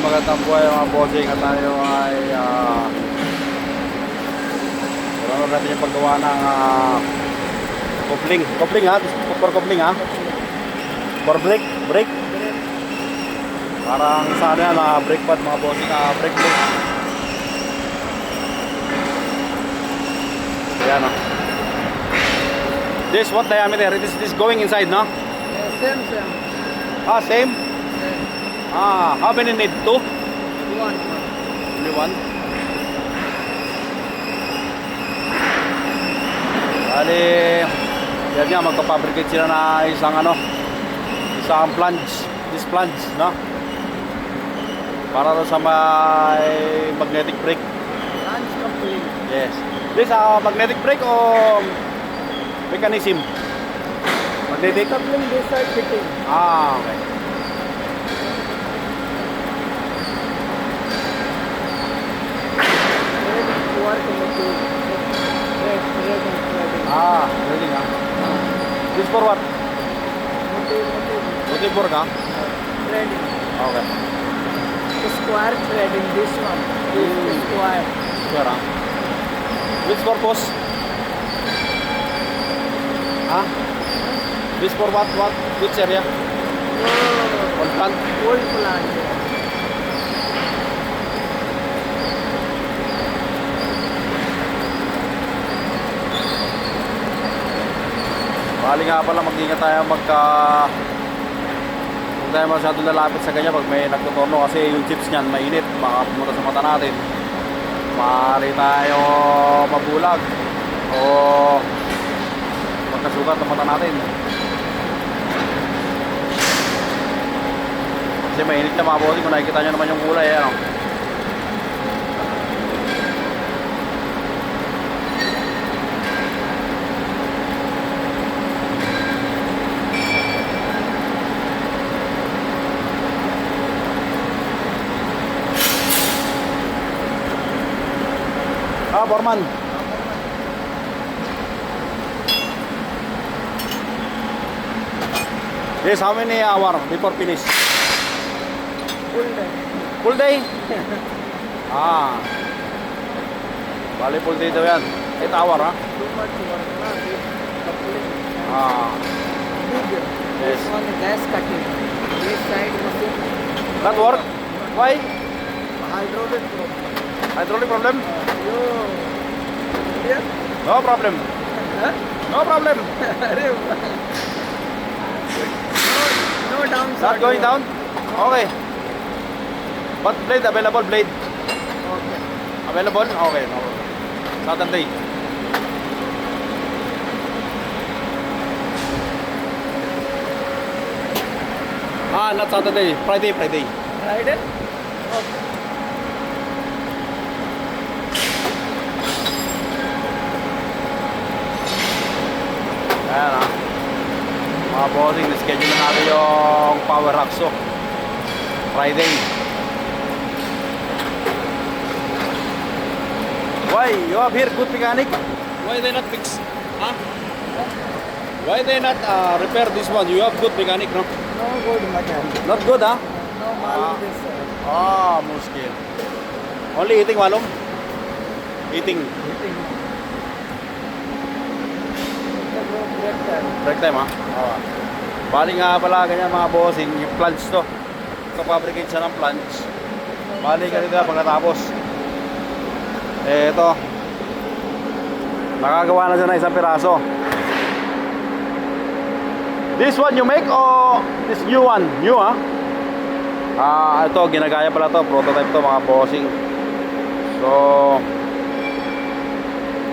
magandang buhay mga bossing at tayo ay gano'n natin yung paggawa ng coupling ha, for coupling ha, for brake parang sa ano yan, brake pad mga bossing, brake ayan ha. This what diameter? This going inside no? Same. Same? How many need? 2? One. Only one? Bali, yan nga, magpapabricate sila na isang flange. This flange, no? Para sa may magnetic brake. Lunch complete. Yes. This magnetic brake o mechanism? Magnetic? Coupling this side fitting. Okay. Ready nga. This for what? Motive for ka? Threading. Okay. Square threading. This one. This is square. Sure ha? Which purpose? This for what? Which area? Old plant? Old plant. Bali nga pala, mag-ingat tayo huwag tayo masyado lalapit sa ganyan pag may nagtutorno kasi yung chips niyan mainit, baka pumunta sa mata natin, maaari tayo mabulag o magkasugat ng mata natin kasi mainit na mga bossing. Kung nakikita nyo naman yung kulay ano? Foreman. Yes, how many hours before finish? Full day. Full day? Bali full day daw yan. 8 hour ha? Too much work na. This coupling. Big. Yes. This one gas cutting. This side machine. Not work? Why? Hydraulic problem. Hydraulic problem? Yeah. No problem. Huh? No problem. No downside. Not going down? Okay. But blade available? Blade Okay. available? Okay. No. Saturday. Not Saturday. Friday. Friday? Okay. Ayan ha. Mga bossing, na-schedule na natin yung power hacksaw. Friday. Why? You have here good mechanic? Why they not fix? Why they not repair this one? You have good mechanic, no? No good mechanic. Not good, ha? No malum this side. Muskil. Only eating, malum? Eating. Break time ha? Bali nga pala ganyan mga bossing, yung flange to. Fabricate siya ng flange. Bali ganito na pagkatapos. Ito. Nakagawa na siya ng isang piraso. This one you make o this new one? New ha? Ito ginagaya pala to, prototype to mga bossing. So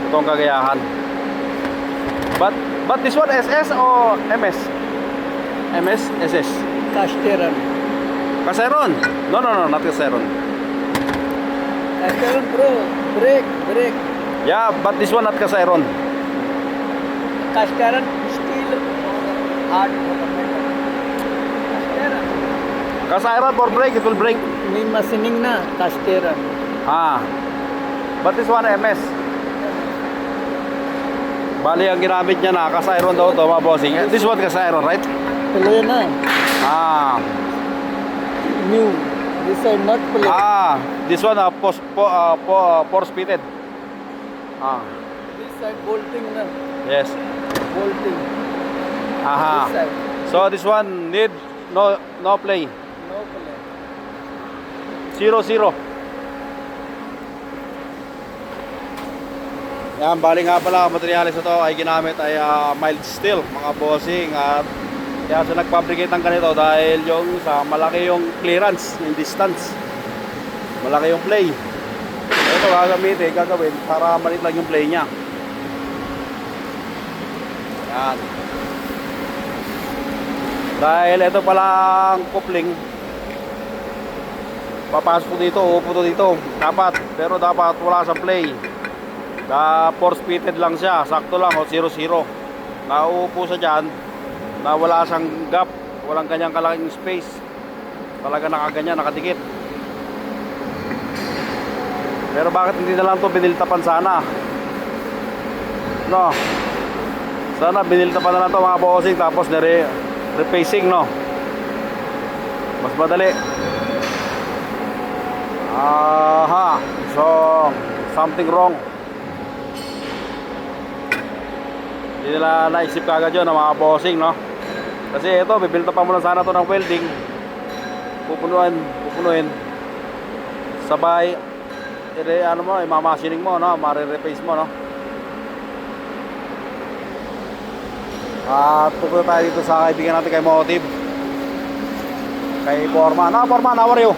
ito ang kagayahan. But this one SS or MS? MS, SS. Casteran. Caseron? No, not Caseron. Casteran bro. Brake. Yeah, but this one not Caseron. Casteran steel. Hard. Casteran. Caseron for brake, it will break. May machining na. Casteran. But this one MS. Bali ang ginamit niya na Caseron daw to mga bossing. This one Caseron, right? Tuloy na. Ah. New. This side not plate. This one force fitted. This side bolting na. Yes. Bolting. Aha. This side. So this one need no play. No plate. 0-0. Yan, bali nga pala ang materialis na to ay ginamit ay mild steel, mga bossing. At kaya sa nagfabricate ng ganito dahil yung sa malaki yung clearance, yung distance, malaki yung play. Ito gagawin para maliit lang yung play niya. Yan. Dahil ito palang coupling, papasok ko dito, uupo to dito. Pero dapat wala sa play. Force fitted lang siya, sakto lang o 0-0. Nauupo sa dyan na wala siyang gap, walang kanyang kalaking space. Talaga nakaganyan, nakadikit. Pero bakit hindi na lang ito biniltapan sana? No. Sana biniltapan na lang ito mga bossing, tapos repacing, no. Mas madali. Aha. So something wrong. Hindi nila naisip kagad yun, mga bossing, no? Kasi ito, bibilta pa muna sana ito ng welding. Pupunuin. Sabay, ano mo, imamasining mo, no? Mare-repace mo, no? At pupunta tayo dito sa kaibigan natin kay Motive. Kay Foreman. Foreman, how are you?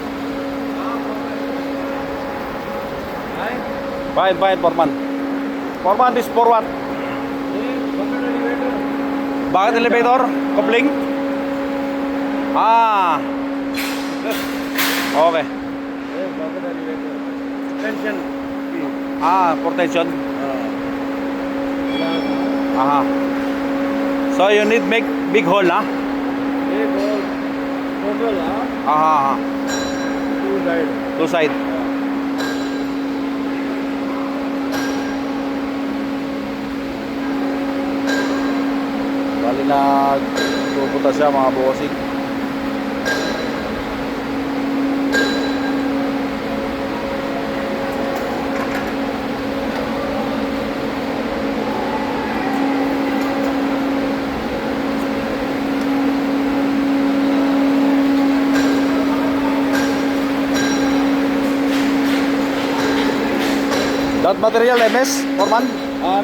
Fine, Foreman. Foreman, this for what? Bakit elevator? Coupling? Okay. Tension. For tension. So you need make big hole, na? Big hole. Total, Two side. Bali pupunta siya, mga bossing. That material MS, Foreman? No.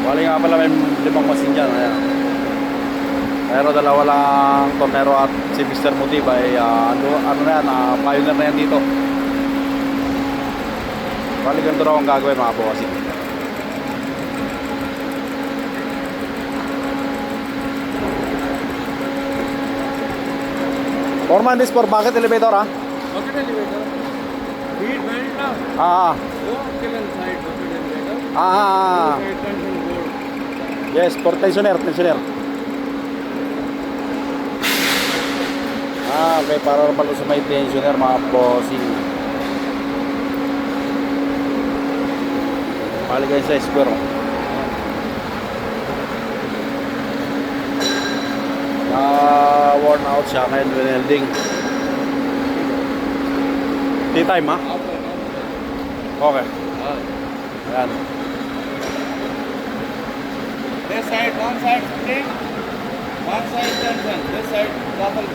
Bali nga pala may 5 machine dyan. Ayan. Pero dalawa lang tornero at si Mr. Motive ay ano na yan, pioneer na yan dito. Bali ganito raw ang gagawin, mga bossing. Foreman, this for bucket elevator, ha? Bucket elevator. Feed weld na. Given side bucket elevator. Side tension board. Yes, for tensioner. Okay, para naman sa may tensioner, mga bossing. Bali kayo sa square. Worn out siya ngayon welding. Tea time, ha? Okay. Ayan. This side, one side spring, one side tension. This side double.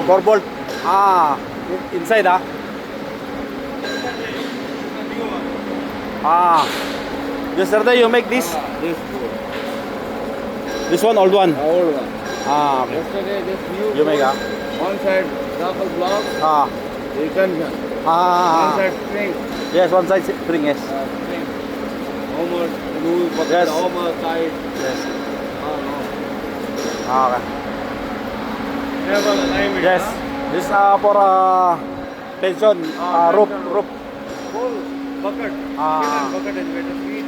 4 bolt. Inside, ha? Yesterday you make this? This board. This one, old one? Old one. Okay. Yesterday this new You make, board, one side double block, tension. One side spring. Yes, one side spring, yes. Spring. Homer, rule, Yes. Homer side. Yes. No. Okay. Never alignment. Yes. This for tension, roof. Full bucket. Bucket elevator feet.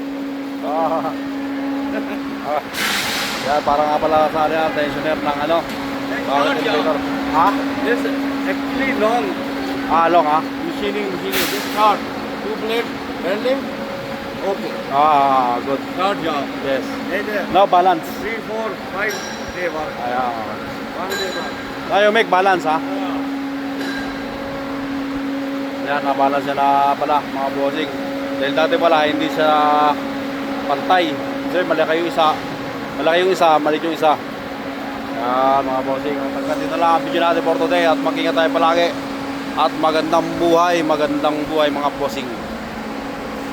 Yan, para nga pala sa tensioner ng ano. Rocket elevator. Ha? This actually long. Long ha? Machining. This short. 2 plate welding. Okay. Good. Short job. Yes. There. Now balance. 3, 4, 5 day work. Ayan. 1 day work. Now you make balance ha? Ayan, na-balance siya na pala mga bossing. Dahil dati pala hindi siya pantay. Kasi malaki yung isa, maliit yung isa. Ayan mga bossing. Hanggang dito lang ang video natin for today. At mag-ingat tayo palagi. At magandang buhay mga bossing.